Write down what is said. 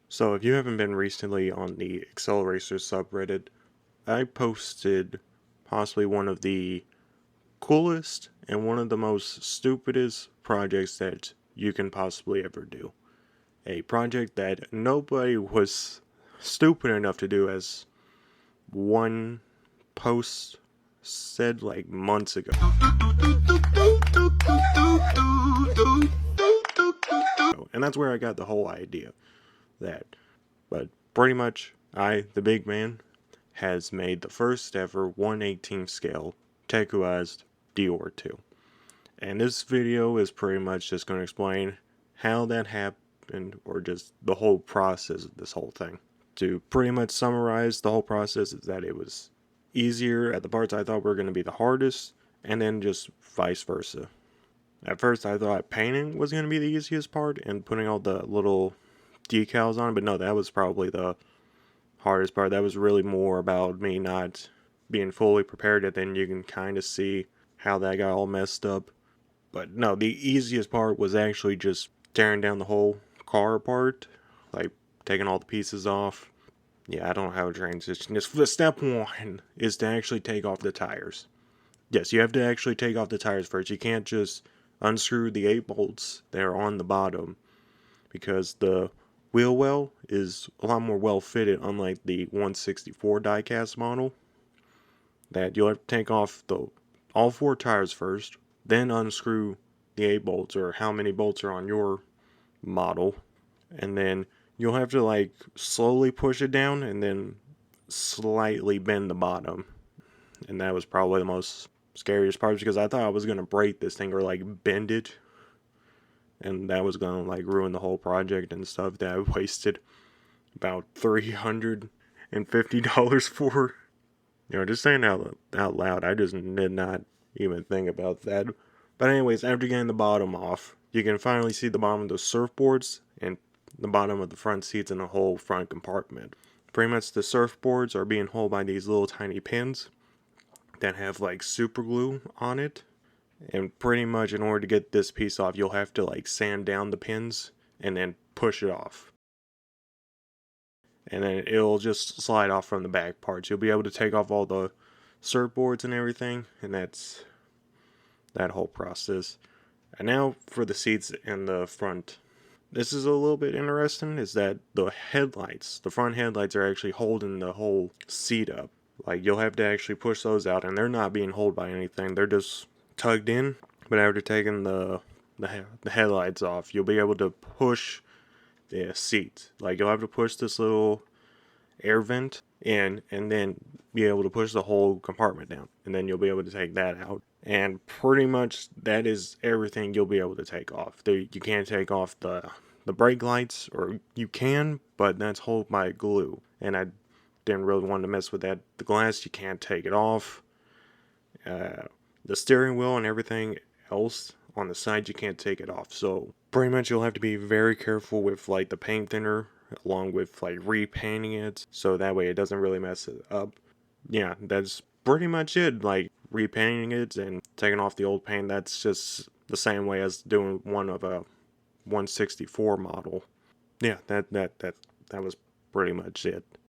So if you haven't been recently on the Accelerator subreddit, I posted possibly one of the coolest and one of the most stupidest projects that you can possibly ever do. A project that nobody was stupid enough to do, as one post said like months ago. And that's where I got the whole idea. But pretty much, I, the big man, has made the first ever 1/18 scale Teku Deora 2. And this video is pretty much just going to explain how that happened, or just the whole process of this whole thing. To pretty much summarize the whole process, is that it was easier at the parts I thought were going to be the hardest, and then just vice versa. At first I thought painting was going to be the easiest part and putting all the little decals on it, but no, that was probably the hardest part. That was really more about me not being fully prepared, and then you can kind of see how that got all messed up. But no, the easiest part was actually just tearing down the whole car apart, like taking all the pieces off. Yeah, I don't know how to transition this. Step one is to actually take off the tires. Yes, you have to actually take off the tires first. You can't just unscrew the 8 bolts that are on the bottom, because the wheel well is a lot more well fitted, unlike the 164 diecast model. That you'll have to take off all 4 tires first, then unscrew the 8 bolts, or how many bolts are on your model, and then you'll have to like slowly push it down and then slightly bend the bottom. And that was probably the most scariest part, because I thought I was going to break this thing or like bend it, and that was going to like ruin the whole project and stuff that I wasted about $350 for. Just saying out loud, I just did not even think about that. But anyways, after getting the bottom off, you can finally see the bottom of the surfboards and the bottom of the front seats and the whole front compartment. Pretty much the surfboards are being held by these little tiny pins that have like super glue on it. And pretty much in order to get this piece off, you'll have to like sand down the pins and then push it off. And then it'll just slide off from the back parts. You'll be able to take off all the surfboards and everything, and that's that whole process. And now for the seats in the front. This is a little bit interesting, is that the front headlights are actually holding the whole seat up. Like, you'll have to actually push those out, and they're not being held by anything. They're just tugged in. But after taking the headlights off, you'll be able to push the seat. Like, you'll have to push this little air vent in, and then be able to push the whole compartment down, and then you'll be able to take that out. And pretty much that is everything you'll be able to take off. You can't take off the brake lights, or you can, but that's held by glue, and I didn't really want to mess with that. The glass, you can't take it off. The steering wheel and everything else on the side, you can't take it off. So pretty much you'll have to be very careful with like the paint thinner, along with like repainting it, so that way it doesn't really mess it up. Yeah, that's pretty much it. Like, repainting it and taking off the old paint, that's just the same way as doing one of a 164 model. Yeah, that was pretty much it.